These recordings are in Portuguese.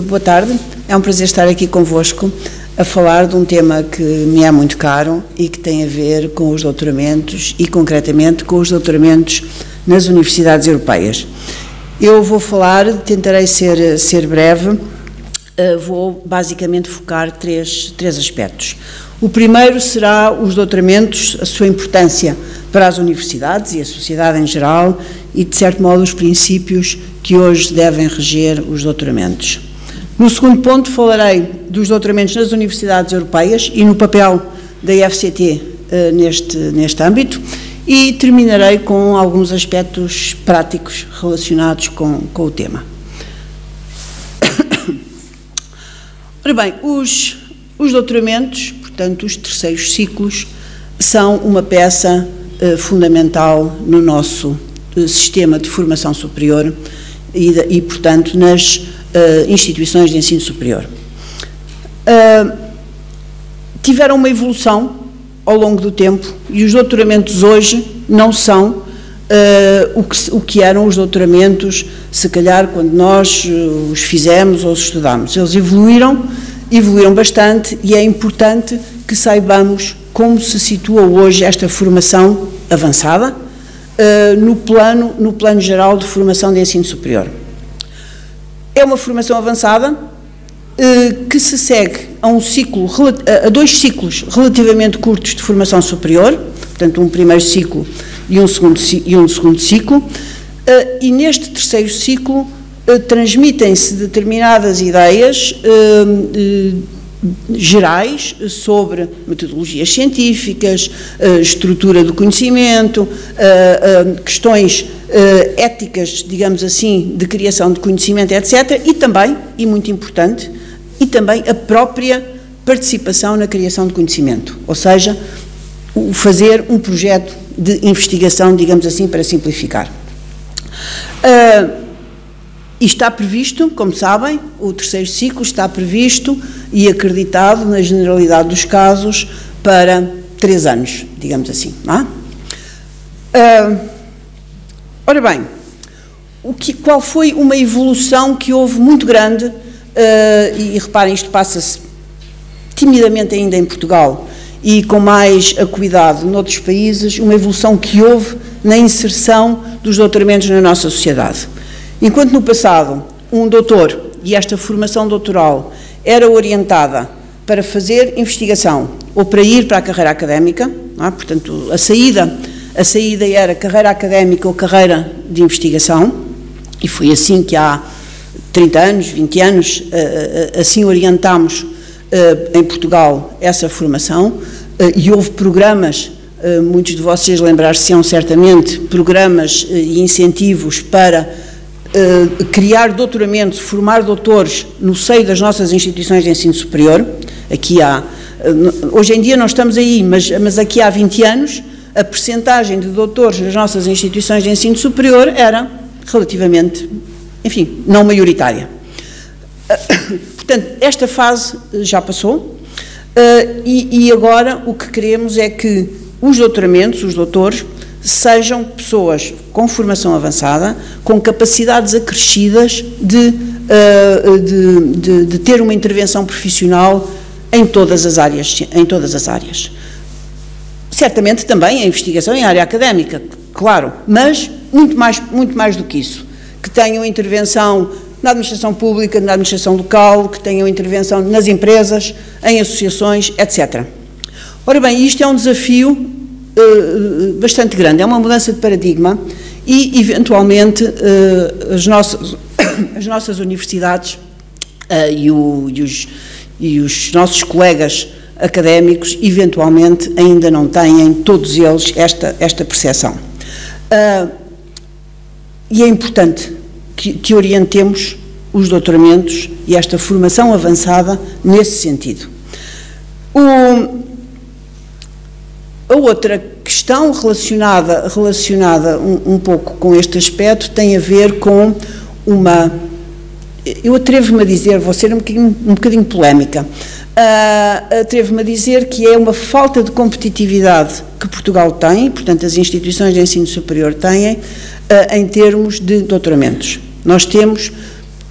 Boa tarde, é um prazer estar aqui convosco a falar de um tema que me é muito caro e que tem a ver com os doutoramentos e concretamente com os doutoramentos nas universidades europeias. Eu vou falar, tentarei ser breve, vou basicamente focar três aspectos. O primeiro será os doutoramentos, a sua importância para as universidades e a sociedade em geral e, de certo modo, os princípios que hoje devem reger os doutoramentos. No segundo ponto, falarei dos doutoramentos nas universidades europeias e no papel da IFCT neste âmbito e terminarei com alguns aspectos práticos relacionados com o tema. Ora bem, os doutoramentos, portanto, os terceiros ciclos, são uma peça fundamental no nosso sistema de formação superior e portanto, nas instituições de ensino superior. Tiveram uma evolução ao longo do tempo e os doutoramentos hoje não são o que eram os doutoramentos, se calhar, quando nós os fizemos ou os estudamos. Eles evoluíram bastante e é importante que saibamos como se situa hoje esta formação avançada no plano geral de formação de ensino superior. É uma formação avançada que se segue a dois ciclos relativamente curtos de formação superior, portanto um primeiro ciclo e um segundo ciclo, e neste terceiro ciclo transmitem-se determinadas ideias gerais sobre metodologias científicas, estrutura do conhecimento, questões éticas, digamos assim, de criação de conhecimento, etc. E também, e muito importante, e também a própria participação na criação de conhecimento, ou seja, fazer um projeto de investigação, digamos assim, para simplificar. E está previsto, como sabem, o terceiro ciclo está previsto e acreditado, na generalidade dos casos, para 3 anos, digamos assim. Não é? Ora bem, qual foi uma evolução que houve muito grande, e reparem, isto passa-se timidamente ainda em Portugal e com mais acuidado noutros países, uma evolução que houve na inserção dos doutoramentos na nossa sociedade. Enquanto no passado um doutor e esta formação doutoral era orientada para fazer investigação ou para ir para a carreira académica, não é? Portanto a saída era carreira académica ou carreira de investigação, e foi assim que há 30 anos, 20 anos, assim orientámos em Portugal essa formação, e houve programas, muitos de vocês lembrar-se-ão certamente, programas e incentivos para criar doutoramentos, formar doutores no seio das nossas instituições de ensino superior. Hoje em dia não estamos aí, mas aqui há 20 anos a percentagem de doutores nas nossas instituições de ensino superior era relativamente, enfim, não maioritária. Portanto, esta fase já passou e agora o que queremos é que os doutoramentos, os doutores, sejam pessoas com formação avançada, com capacidades acrescidas de ter uma intervenção profissional em todas as áreas. Certamente também a investigação em área académica, claro, mas muito mais do que isso. Que tenham intervenção na administração pública, na administração local, que tenham intervenção nas empresas, em associações, etc. Ora bem, isto é um desafio bastante grande, é uma mudança de paradigma e, eventualmente, as nossas universidades e os nossos colegas académicos, eventualmente, ainda não têm, todos eles, esta percepção. E é importante que orientemos os doutoramentos e esta formação avançada nesse sentido. A outra questão relacionada um pouco com este aspecto tem a ver com eu atrevo-me a dizer, vou ser um bocadinho polémica, atrevo-me a dizer que é uma falta de competitividade que Portugal tem, portanto as instituições de ensino superior têm, em termos de doutoramentos. Nós temos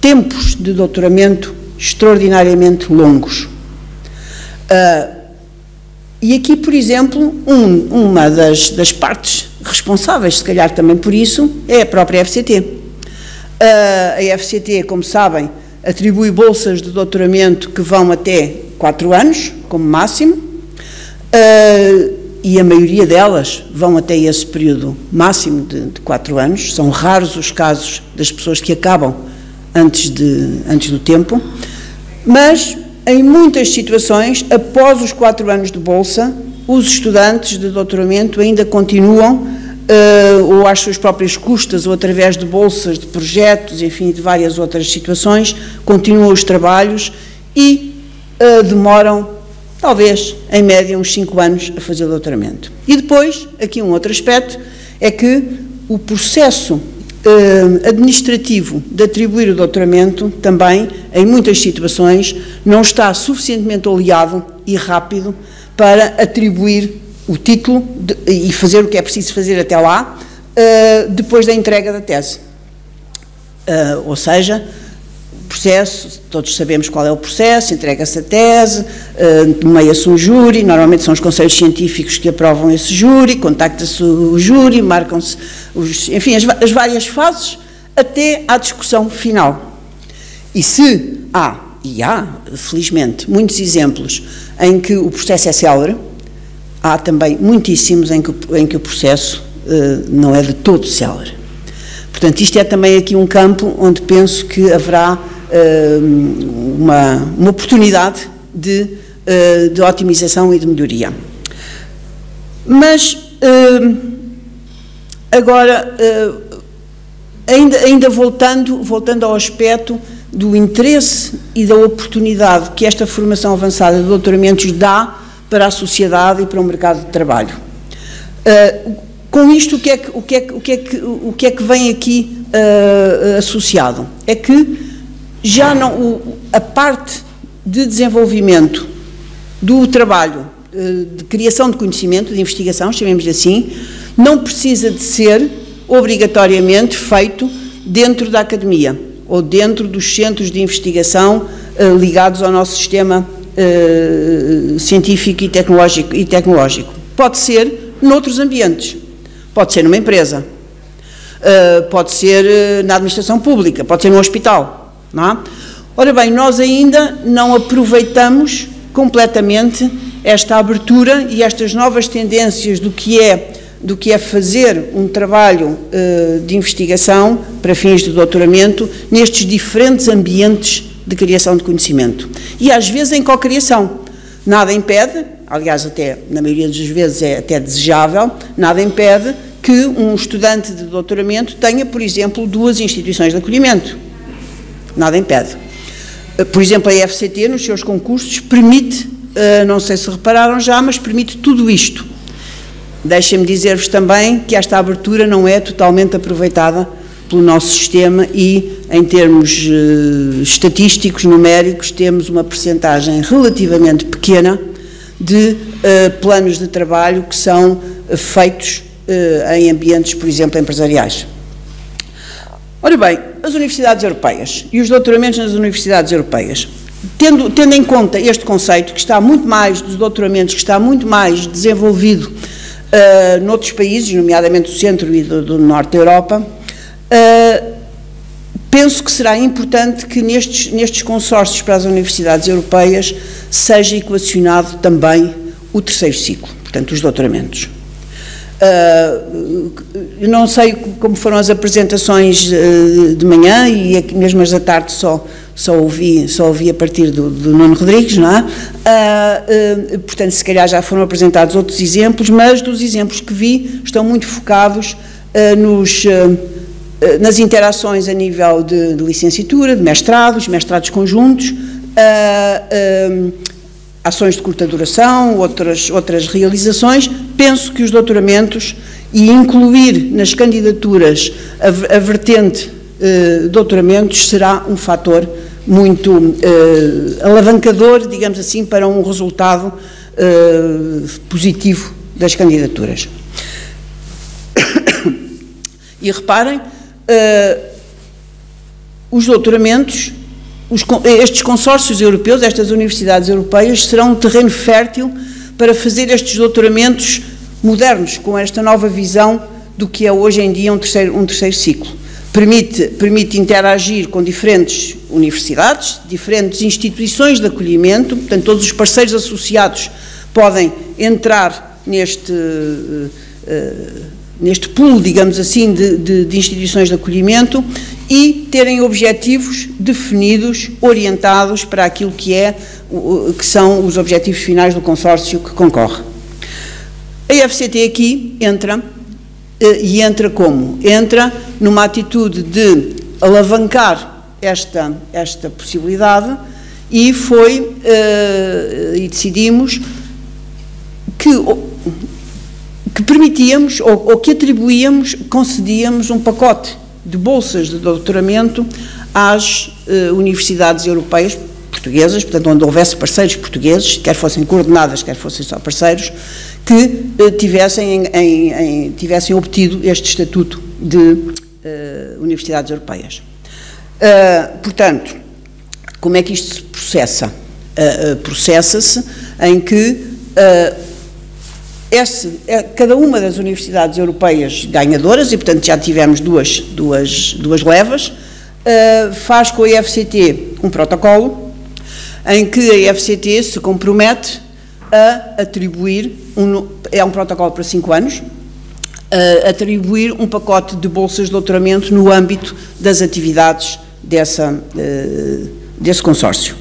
tempos de doutoramento extraordinariamente longos. E aqui, por exemplo, uma das partes responsáveis, se calhar também por isso, é a própria FCT. A FCT, como sabem, atribui bolsas de doutoramento que vão até 4 anos, como máximo, e a maioria delas vão até esse período máximo de 4 anos. São raros os casos das pessoas que acabam antes do tempo, mas em muitas situações, após os 4 anos de bolsa, os estudantes de doutoramento ainda continuam, ou às suas próprias custas, ou através de bolsas, de projetos, enfim, de várias outras situações, continuam os trabalhos e demoram, talvez, em média, uns 5 anos a fazer o doutoramento. E depois, aqui um outro aspecto, é que o processo administrativo de atribuir o doutoramento também, em muitas situações, não está suficientemente oleado e rápido para atribuir o título e fazer o que é preciso fazer até lá, depois da entrega da tese. Ou seja, o processo, todos sabemos qual é o processo, entrega-se a tese, nomeia-se um júri, normalmente são os conselhos científicos que aprovam esse júri, contacta-se o júri, marcam-se, enfim, as várias fases, até à discussão final. E se há, felizmente, muitos exemplos em que o processo é célere, há também muitíssimos em que o processo não é de todo célere. Portanto, isto é também aqui um campo onde penso que haverá uma oportunidade de otimização e de melhoria. Mas, agora, ainda voltando ao aspecto do interesse e da oportunidade que esta formação avançada de doutoramentos dá para a sociedade e para o mercado de trabalho. Com isto, o que é que vem aqui associado? É que já não, a parte de desenvolvimento do trabalho, de criação de conhecimento, de investigação, chamemos assim, não precisa de ser obrigatoriamente feito dentro da academia ou dentro dos centros de investigação ligados ao nosso sistema científico e tecnológico. Pode ser noutros ambientes, pode ser numa empresa, pode ser na administração pública, pode ser num hospital, não é? Ora bem, nós ainda não aproveitamos completamente esta abertura e estas novas tendências do que é fazer um trabalho de investigação para fins de doutoramento nestes diferentes ambientes de criação de conhecimento. E às vezes em cocriação. Nada impede, aliás até na maioria das vezes é até desejável, nada impede que um estudante de doutoramento tenha, por exemplo, 2 instituições de acolhimento. Nada impede. Por exemplo, a FCT nos seus concursos permite, não sei se repararam já, mas permite tudo isto. Deixem-me dizer-vos também que esta abertura não é totalmente aproveitada pelo nosso sistema e, em termos estatísticos, numéricos, temos uma percentagem relativamente pequena de planos de trabalho que são feitos em ambientes, por exemplo, empresariais. Ora bem, as universidades europeias e os doutoramentos nas universidades europeias, tendo em conta este conceito que está muito mais, dos doutoramentos, que está muito mais desenvolvido noutros países, nomeadamente do centro e do norte da Europa, penso que será importante que nestes consórcios para as universidades europeias seja equacionado também o 3º ciclo, portanto, os doutoramentos. Eu não sei como foram as apresentações de manhã e aqui mesmo as da tarde só ouvi a partir do Nuno Rodrigues, não é? Portanto, se calhar já foram apresentados outros exemplos, mas dos exemplos que vi estão muito focados nas interações a nível de licenciatura, de mestrados conjuntos, ações de curta duração, outras realizações. Penso que os doutoramentos e incluir nas candidaturas a vertente doutoramentos será um fator muito alavancador, digamos assim, para um resultado positivo das candidaturas. E reparem, os doutoramentos, estes consórcios europeus, estas universidades europeias, serão um terreno fértil para fazer estes doutoramentos modernos, com esta nova visão do que é hoje em dia um terceiro ciclo. Permite interagir com diferentes universidades, diferentes instituições de acolhimento, portanto, todos os parceiros associados podem entrar neste pool, digamos assim, de instituições de acolhimento e terem objetivos definidos, orientados para aquilo que são os objetivos finais do consórcio que concorre. A IFCT aqui entra, e entra como? Entra numa atitude de alavancar esta possibilidade e decidimos que permitíamos ou que concedíamos um pacote de bolsas de doutoramento às universidades europeias portuguesas, portanto, onde houvesse parceiros portugueses, quer fossem coordenadas, quer fossem só parceiros, que tivessem obtido este estatuto de universidades europeias. Portanto, como é que isto se processa? Processa-se em que cada uma das universidades europeias ganhadoras, e portanto já tivemos duas levas, faz com a IFCT um protocolo em que a IFCT se compromete a atribuir, é um protocolo para 5 anos, atribuir um pacote de bolsas de doutoramento no âmbito das atividades desse consórcio.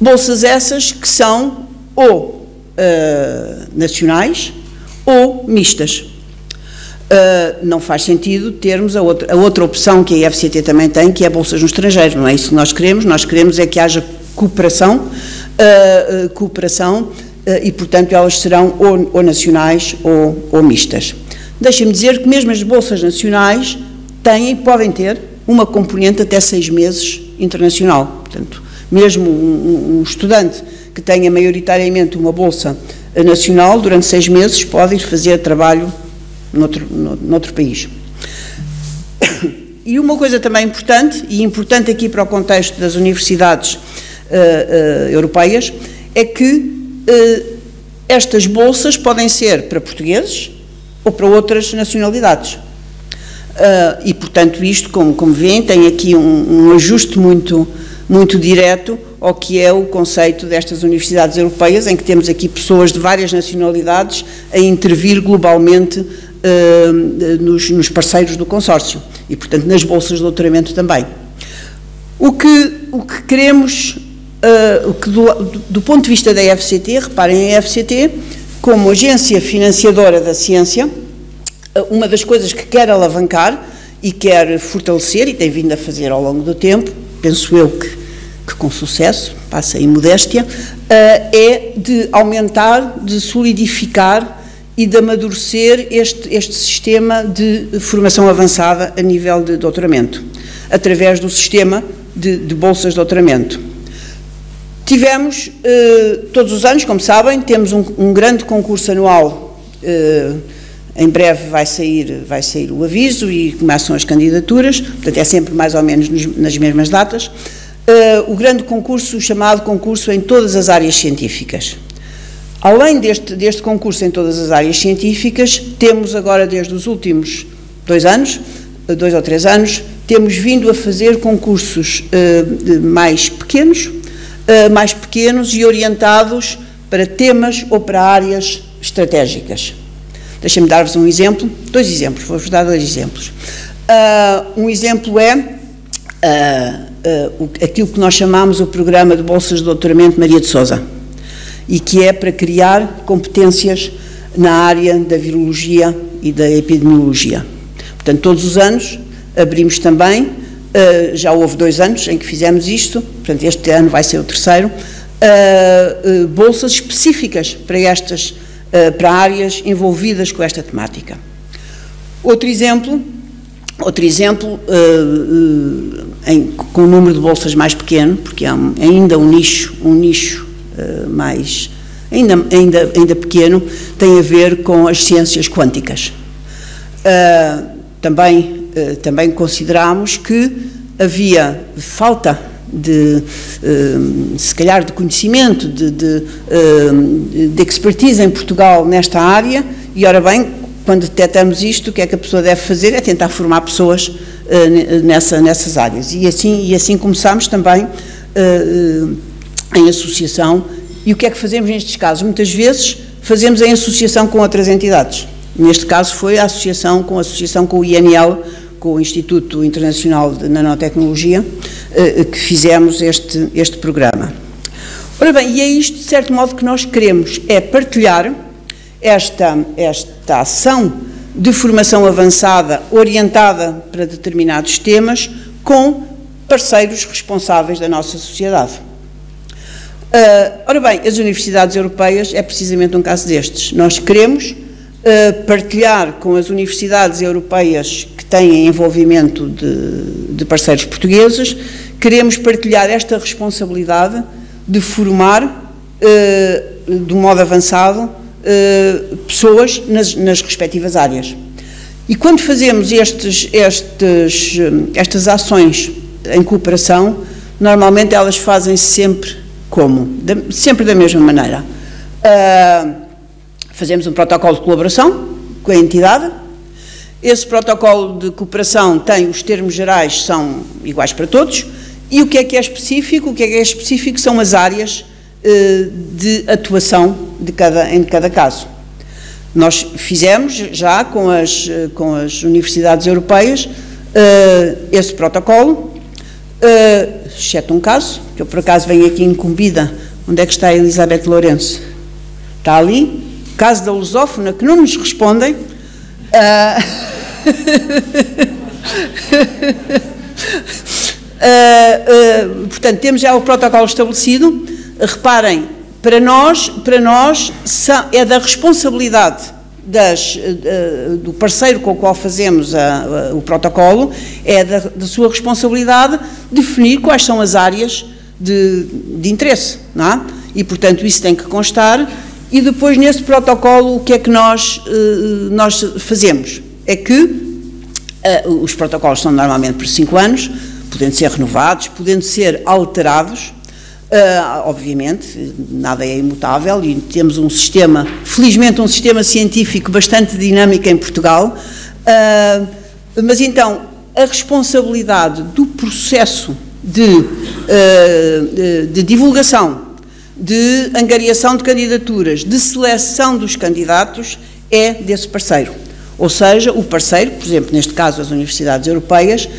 Bolsas essas que são ou nacionais ou mistas. Não faz sentido termos a outra opção que a IFCT também tem, que é bolsas no estrangeiro, não é isso que nós queremos é que haja cooperação e, portanto, elas serão ou nacionais ou mistas. Deixem-me dizer que mesmo as bolsas nacionais podem ter uma componente até 6 meses internacional. Portanto, mesmo um estudante que tenha maioritariamente uma bolsa nacional, durante 6 meses pode ir fazer trabalho noutro país. E uma coisa também importante aqui para o contexto das universidades europeias, é que estas bolsas podem ser para portugueses ou para outras nacionalidades. E, portanto, isto, como veem, tem aqui um ajuste muito direto ao que é o conceito destas universidades europeias, em que temos aqui pessoas de várias nacionalidades a intervir globalmente nos parceiros do consórcio e, portanto, nas bolsas de doutoramento também. O que queremos, do ponto de vista da IFCT, reparem, a IFCT, como agência financiadora da ciência, uma das coisas que quer alavancar e quer fortalecer, e tem vindo a fazer ao longo do tempo, penso eu que com sucesso, passa aí modéstia, é de aumentar, de solidificar e de amadurecer este sistema de formação avançada a nível de doutoramento, através do sistema de bolsas de doutoramento. Tivemos, todos os anos, como sabem, temos um grande concurso anual, em breve vai sair o aviso e começam as candidaturas, portanto é sempre mais ou menos nas mesmas datas, o grande concurso, chamado concurso em todas as áreas científicas. Além deste concurso em todas as áreas científicas, temos agora, desde os últimos 2 ou 3 anos, temos vindo a fazer concursos mais pequenos e orientados para temas ou para áreas estratégicas. Deixem-me dar-vos um exemplo, 2 exemplos, vou-vos dar 2 exemplos. Um exemplo é aquilo que nós chamamos o Programa de Bolsas de Doutoramento Maria de Sousa, e que é para criar competências na área da virologia e da epidemiologia. Portanto, todos os anos abrimos também, já houve 2 anos em que fizemos isto, portanto este ano vai ser o 3º, bolsas específicas para áreas envolvidas com esta temática. Outro exemplo com um número de bolsas mais pequeno, porque há ainda um nicho mais, ainda pequeno, tem a ver com as ciências quânticas. Também consideramos que havia falta de, se calhar, de conhecimento, de expertise em Portugal nesta área, e ora bem, quando detectamos isto, o que é que a pessoa deve fazer? É tentar formar pessoas nessas áreas, e assim começámos também em associação. E o que é que fazemos nestes casos? Muitas vezes fazemos em associação com outras entidades. Neste caso foi a associação com o INL, com o Instituto Internacional de Nanotecnologia, que fizemos este programa. Ora bem, e é isto, de certo modo, que nós queremos, é partilhar esta ação de formação avançada orientada para determinados temas com parceiros responsáveis da nossa sociedade. Ora bem, as universidades europeias é precisamente um caso destes. Nós queremos partilhar com as universidades europeias que têm envolvimento de parceiros portugueses, queremos partilhar esta responsabilidade de formar, de um modo avançado, pessoas nas respectivas áreas. E quando fazemos estas ações em cooperação, normalmente elas fazem-se sempre como? Sempre da mesma maneira. Fazemos um protocolo de colaboração com a entidade. Esse protocolo de cooperação tem os termos gerais, são iguais para todos. E o que é específico? O que é específico são as áreas de atuação em cada caso. Nós fizemos já com as universidades europeias esse protocolo, exceto um caso, que eu por acaso venho aqui incumbida. Onde é que está a Elizabeth Lourenço? Está ali, caso da lusófona, que não nos respondem. Portanto, temos já o protocolo estabelecido. Reparem, para nós é da responsabilidade do parceiro com o qual fazemos o protocolo, é da sua responsabilidade definir quais são as áreas de interesse, não é? E, portanto, isso tem que constar. E depois, nesse protocolo, o que é que nós fazemos? É que os protocolos são normalmente por 5 anos, podendo ser renovados, podendo ser alterados. Obviamente, nada é imutável e temos um sistema, felizmente um sistema científico bastante dinâmico em Portugal, mas então a responsabilidade do processo de divulgação, de angariação de candidaturas, de seleção dos candidatos é desse parceiro. Ou seja, o parceiro, por exemplo, neste caso as universidades europeias,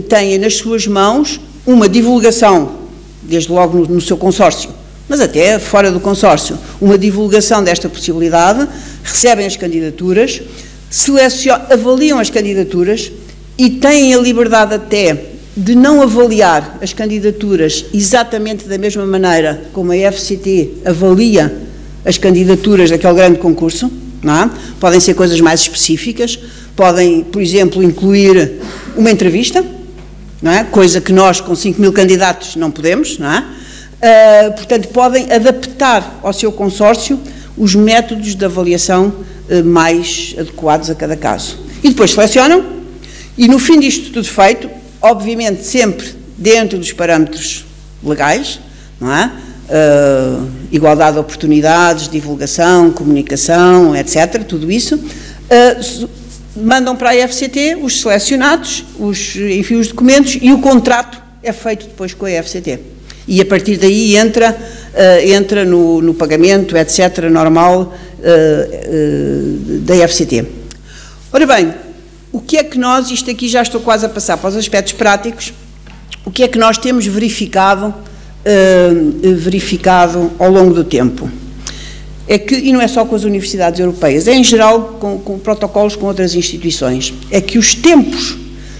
têm nas suas mãos uma divulgação, desde logo no seu consórcio, mas até fora do consórcio, uma divulgação desta possibilidade, recebem as candidaturas, avaliam as candidaturas e têm a liberdade até de não avaliar as candidaturas exatamente da mesma maneira como a FCT avalia as candidaturas daquele grande concurso, não é? Podem ser coisas mais específicas, podem, por exemplo, incluir uma entrevista, não é? Coisa que nós, com 5.000 candidatos, não podemos, não é? Portanto, podem adaptar ao seu consórcio os métodos de avaliação mais adequados a cada caso. E depois selecionam, e no fim disto tudo feito, obviamente sempre dentro dos parâmetros legais, não é? Igualdade de oportunidades, divulgação, comunicação, etc., tudo isso, mandam para a FCT os selecionados, enfim, os documentos, e o contrato é feito depois com a FCT. E a partir daí entra no pagamento, etc., normal da FCT. Ora bem, o que é que nós, isto aqui já estou quase a passar para os aspectos práticos, o que é que nós temos verificado ao longo do tempo? É que, e não é só com as universidades europeias, é em geral com protocolos com outras instituições, é que os tempos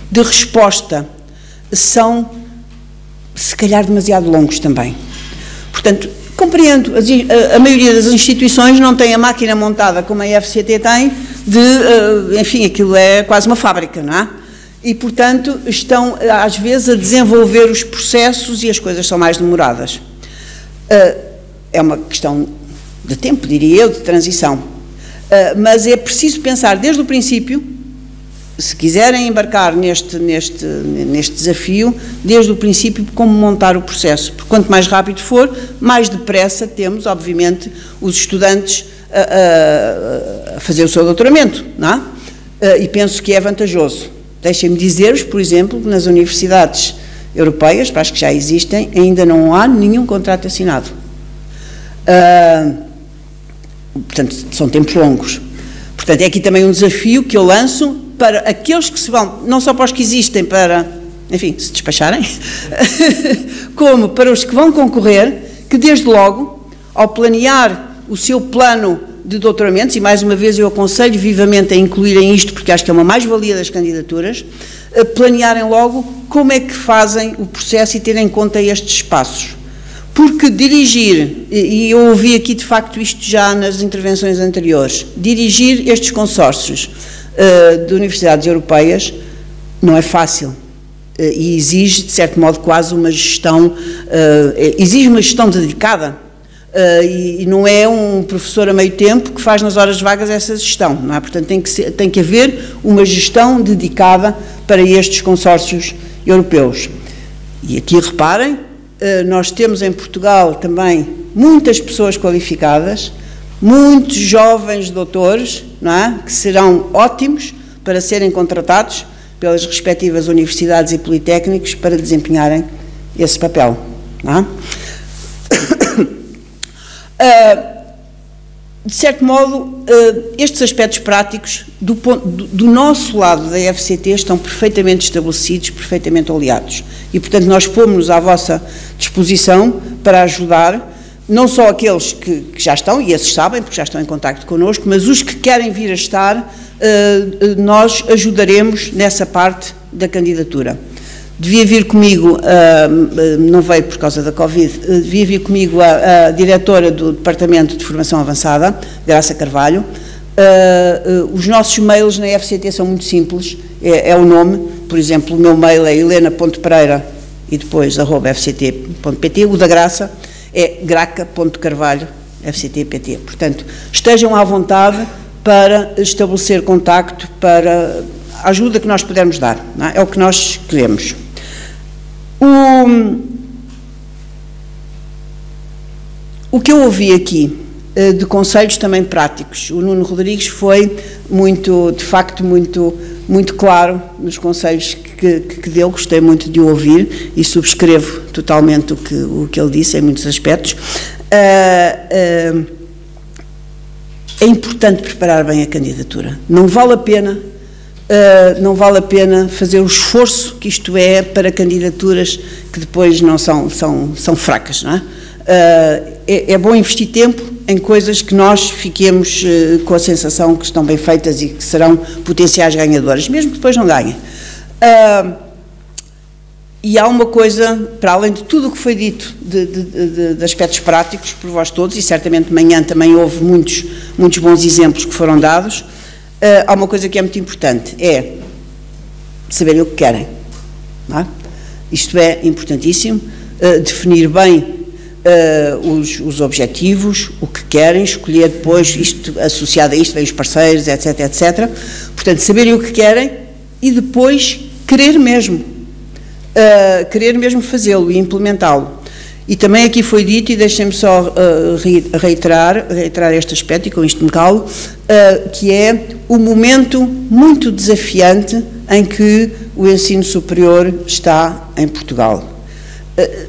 de resposta são, se calhar, demasiado longos também. Portanto, compreendo, a maioria das instituições não tem a máquina montada como a FCT tem, enfim, aquilo é quase uma fábrica, não é? E, portanto, estão, às vezes, a desenvolver os processos e as coisas são mais demoradas. É uma questão de tempo, diria eu, de transição. Mas é preciso pensar desde o princípio se quiserem embarcar neste desafio, desde o princípio, como montar o processo. Porque quanto mais rápido for, mais depressa temos, obviamente, os estudantes a fazer o seu doutoramento, não é? E penso que é vantajoso. Deixem-me dizer-vos, por exemplo, que nas universidades europeias, para as que já existem, ainda não há nenhum contrato assinado. Portanto, são tempos longos. Portanto, é aqui também um desafio que eu lanço para aqueles que se vão, não só para os que existem para, enfim, se despacharem, como para os que vão concorrer, que desde logo, ao planear o seu plano de doutoramentos, e mais uma vez eu aconselho vivamente a incluírem isto, porque acho que é uma mais-valia das candidaturas, planearem logo como é que fazem o processo e terem em conta estes espaços. Porque dirigir, e eu ouvi aqui de facto isto já nas intervenções anteriores, dirigir estes consórcios de universidades europeias não é fácil e exige, de certo modo, quase uma gestão, exige uma gestão dedicada e não é um professor a meio tempo que faz nas horas vagas essa gestão, não é? Portanto, tem que haver uma gestão dedicada para estes consórcios europeus. E aqui reparem, nós temos em Portugal também muitas pessoas qualificadas, muitos jovens doutores, não é? Que serão ótimos para serem contratados pelas respectivas universidades e politécnicos para desempenharem esse papel, não é? De certo modo, estes aspectos práticos do nosso lado da FCT estão perfeitamente estabelecidos, perfeitamente oleados. E, portanto, nós pomos-nos à vossa disposição para ajudar, não só aqueles que já estão, e esses sabem, porque já estão em contacto connosco, mas os que querem vir a estar, nós ajudaremos nessa parte da candidatura. Devia vir comigo, não veio por causa da Covid, devia vir comigo a diretora do Departamento de Formação Avançada, Graça Carvalho. Os nossos mails na FCT são muito simples, é o nome, por exemplo, o meu mail é helena.pereira e depois @fct.pt, o da Graça é graca.carvalho.fct.pt. Portanto, estejam à vontade para estabelecer contacto, para a ajuda que nós pudermos dar, não é? É o que nós queremos. O que eu ouvi aqui de conselhos também práticos, o Nuno Rodrigues foi muito, de facto, muito claro nos conselhos que deu, gostei muito de o ouvir e subscrevo totalmente o que ele disse em muitos aspectos. É importante preparar bem a candidatura, não vale a pena fazer o esforço que isto é para candidaturas que depois não são fracas, não é? É bom investir tempo em coisas que nós fiquemos com a sensação que estão bem feitas e que serão potenciais ganhadoras, mesmo que depois não ganhem. E há uma coisa, para além de tudo o que foi dito de aspectos práticos por vós todos, e certamente de manhã também houve muitos bons exemplos que foram dados, há uma coisa que é muito importante, é saberem o que querem, não é? Isto é importantíssimo, definir bem os objetivos, o que querem, escolher depois, isto, associado a isto, vem os parceiros, etc, etc. Portanto, saberem o que querem e depois querer mesmo fazê-lo e implementá-lo. E também aqui foi dito, e deixem-me só reiterar este aspecto, e com isto me calo, que é o momento muito desafiante em que o ensino superior está em Portugal.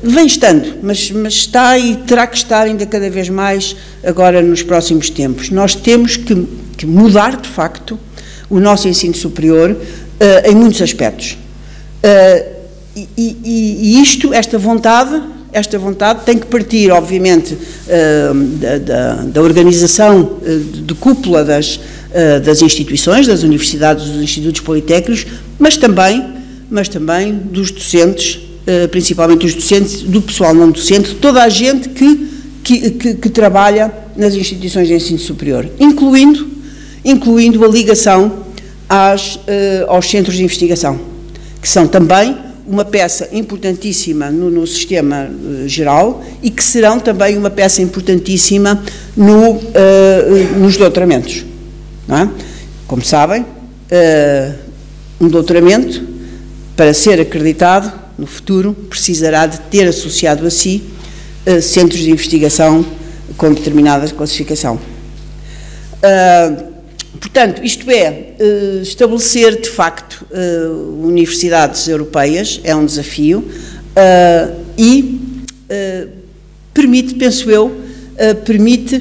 Vem estando, mas está e terá que estar ainda cada vez mais agora nos próximos tempos. Nós temos que mudar, de facto, o nosso ensino superior em muitos aspectos. E esta vontade tem que partir, obviamente, da organização de cúpula das instituições, das universidades, dos institutos politécnicos, mas também dos docentes, principalmente dos docentes, do pessoal não docente, toda a gente que trabalha nas instituições de ensino superior, incluindo a ligação aos centros de investigação, que são também uma peça importantíssima no sistema geral e que serão também uma peça importantíssima nos doutoramentos, não é? Como sabem, Um doutoramento, para ser acreditado no futuro, precisará de ter associado a si centros de investigação com determinada classificação. Portanto, isto é, estabelecer de facto universidades europeias é um desafio e permite, penso eu, permite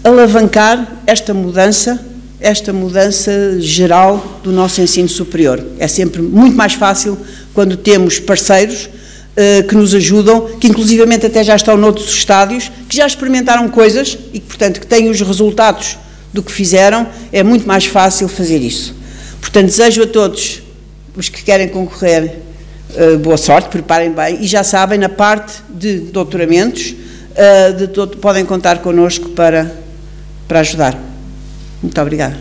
alavancar esta mudança geral do nosso ensino superior. É sempre muito mais fácil quando temos parceiros que nos ajudam, que inclusivamente até já estão noutros estádios, que já experimentaram coisas e que, portanto, que têm os resultados do que fizeram, é muito mais fácil fazer isso. Portanto, desejo a todos os que querem concorrer boa sorte, preparem bem, e já sabem, na parte de doutoramentos, podem contar connosco para ajudar. Muito obrigada.